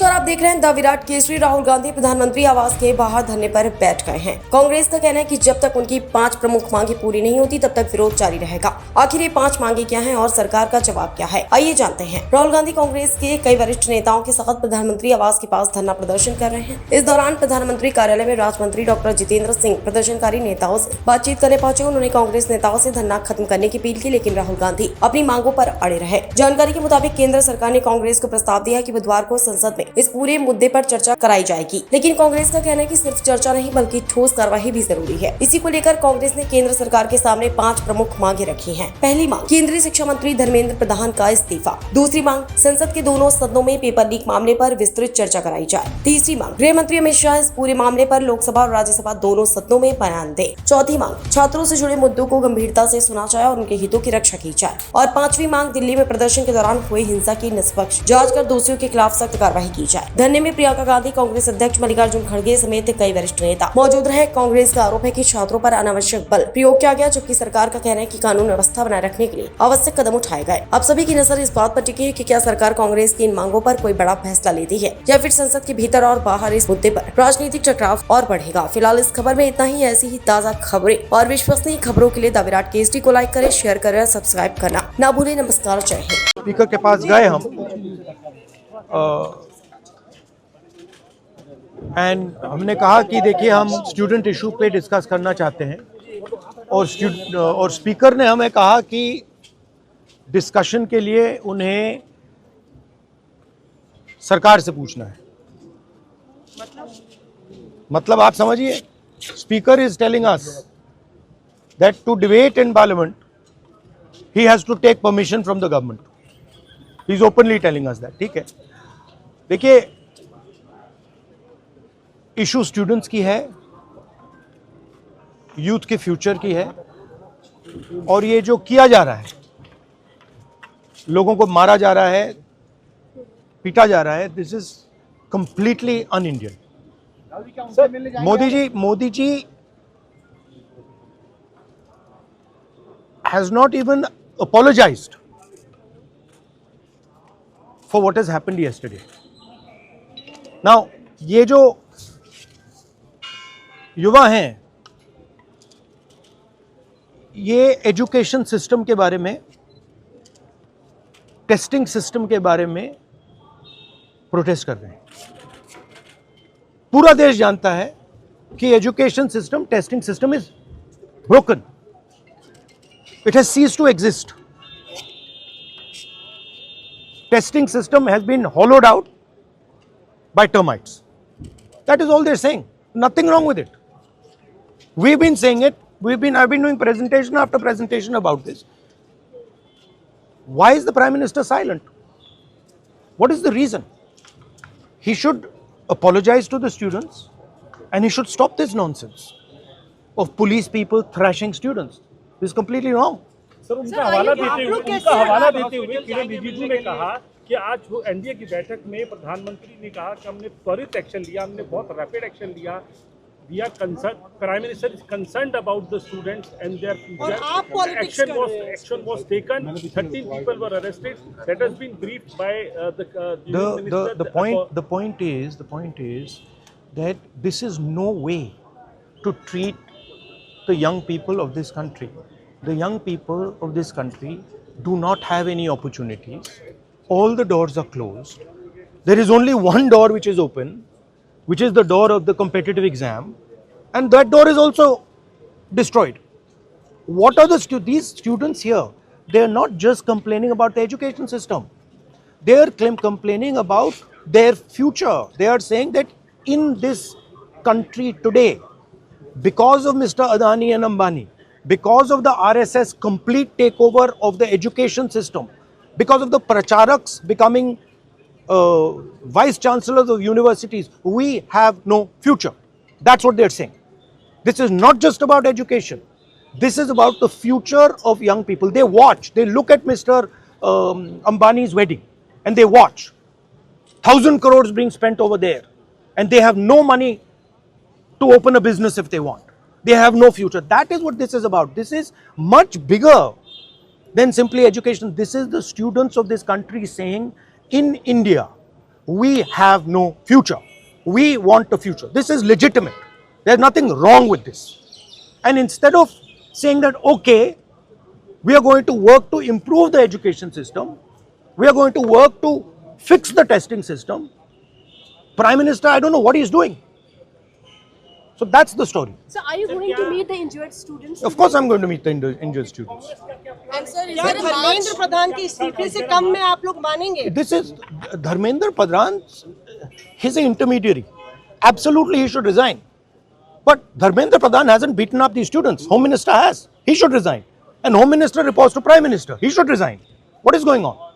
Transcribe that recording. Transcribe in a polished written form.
नमस्कार, आप देख रहे हैं द विराट केसरी। राहुल गांधी प्रधानमंत्री आवास के बाहर धरने पर बैठ गए हैं। कांग्रेस का कहना है कि जब तक उनकी 5 प्रमुख मांगे पूरी नहीं होती तब तक विरोध जारी रहेगा। आखिर ये 5 मांगे क्या हैं और सरकार का जवाब क्या है, आइए जानते हैं। राहुल गांधी कांग्रेस के कई वरिष्ठ नेताओं के साथ प्रधानमंत्री आवास के पास धरना प्रदर्शन कर रहे हैं। इस दौरान प्रधानमंत्री कार्यालय में राज्य मंत्री डॉक्टर जितेंद्र सिंह प्रदर्शनकारी नेताओं से बातचीत करने पहुंचे। उन्होंने कांग्रेस नेताओं से धरना खत्म करने की अपील की, लेकिन राहुल गांधी अपनी मांगों पर अड़े रहे। जानकारी के मुताबिक केंद्र सरकार ने कांग्रेस को प्रस्ताव दिया कि बुधवार को संसद में इस पूरे मुद्दे पर चर्चा कराई जाएगी, लेकिन कांग्रेस का कहना है कि सिर्फ चर्चा नहीं बल्कि ठोस कार्रवाई भी जरूरी है। इसी को लेकर कांग्रेस ने केंद्र सरकार के सामने 5 प्रमुख मांगे रखी हैं। पहली मांग, केंद्रीय शिक्षा मंत्री धर्मेंद्र प्रधान का इस्तीफा। दूसरी मांग, संसद के दोनों सदनों में पेपर लीक मामले पर विस्तृत चर्चा कराई जाए। तीसरी मांग, गृह मंत्री अमित शाह इस पूरे मामले पर लोकसभा और राज्यसभा दोनों सदनों में बयान दे। चौथी मांग, छात्रों से जुड़े मुद्दों को गंभीरता से सुना जाए और उनके हितों की रक्षा की जाए। और 5वीं मांग, दिल्ली में प्रदर्शन के दौरान हुई हिंसा की निष्पक्ष जांच कर दोषियों के खिलाफ सख्त कार्रवाई की जाए। धरने में प्रियंका गांधी, कांग्रेस अध्यक्ष मल्लिकार्जुन खड़गे समेत कई वरिष्ठ नेता मौजूद रहे। कांग्रेस का आरोप है कि छात्रों पर अनावश्यक बल प्रयोग किया गया, जबकि सरकार का कहना है कि कानून व्यवस्था बनाए रखने के लिए आवश्यक कदम उठाए गए। अब सभी की नजर इस बात पर टिकी है कि क्या सरकार कांग्रेस की इन मांगों पर कोई बड़ा फैसला लेती है या फिर संसद के भीतर और बाहर इस मुद्दे पर राजनीतिक टकराव और बढ़ेगा। फिलहाल इस खबर में इतना ही। ऐसी ही ताज़ा खबरें और विश्वसनीय खबरों के लिए द विराट केसरी को लाइक करें, शेयर करें, सब्सक्राइब करना ना भूलें। नमस्कार, जय हिंद। स्पीकर के पास गए हम एंड हमने कहा कि देखिए हम स्टूडेंट इशू पे डिस्कस करना चाहते हैं और स्पीकर ने हमें कहा कि डिस्कशन के लिए उन्हें सरकार से पूछना है। मतलब आप समझिए, speaker is telling us that to debate in parliament he has to take permission from the government. He is openly telling us that. ठीक है, देखिए इशू स्टूडेंट्स की है, यूथ के फ्यूचर की है, और ये जो किया जा रहा है, लोगों को मारा जा रहा है, पीटा जा रहा है, this is completely un-Indian. Modi ji has not even apologized for what has happened yesterday. Now, ये जो युवा हैं, ये एजुकेशन सिस्टम के बारे में, टेस्टिंग सिस्टम के बारे में प्रोटेस्ट कर रहे हैं। पूरा देश जानता है कि education system, testing system is broken. It has ceased to exist. Testing system has been hollowed out by termites. That is all they're saying. Nothing wrong with it. We've been saying it. I've been doing presentation after presentation about this. Why is the Prime Minister silent? What is the reason? He should apologize to the students and he should stop this nonsense of police people thrashing students. This is completely wrong. Sir, उनका हवाला देते हुए किरण रिजिजू ने कहा कि आज NDA की बैठक में प्रधानमंत्री ने कहा कि हमने त्वरित एक्शन लिया, हमने बहुत रैपिड एक्शन लिया। We are concern, prime minister is concerned about the students and their future. Action was taken, 13 people were arrested. That has been briefed by the point is that this is no way to treat the young people of this country. The young people of this country do not have any opportunities. All the doors are closed. There is only one door which is open, which is the door of the competitive exam, and that door is also destroyed. What are these students here? They are not just complaining about the education system. They are complaining about their future. They are saying that in this country today, because of Mr. Adani and Ambani, because of the RSS complete takeover of the education system, because of the pracharaks becoming vice chancellors of universities, we have no future. That's what they're saying. This is not just about education. This is about the future of young people. They watch, they look at Mr. Ambani's wedding and they watch 1,000 crores being spent over there, and they have no money to open a business if they want. They have no future. That is what this is about. This is much bigger than simply education. This is the students of this country saying, in India, we have no future. We want a future. This is legitimate. There's nothing wrong with this. And instead of saying that, okay, we are going to work to improve the education system, we are going to work to fix the testing system, Prime Minister, I don't know what he's doing. So that's the story. So are you going to meet the injured students? Of course I'm going to meet the injured students. क्या धर्मेंद्र प्रधान के इस्तीफे से कम में आप लोग मानेंगे? This is Dharmendra Pradhan, he's an intermediary. Absolutely he should resign. But Dharmendra Pradhan hasn't beaten up the students. Home Minister has. He should resign. And Home Minister reports to Prime Minister. He should resign. What is going on?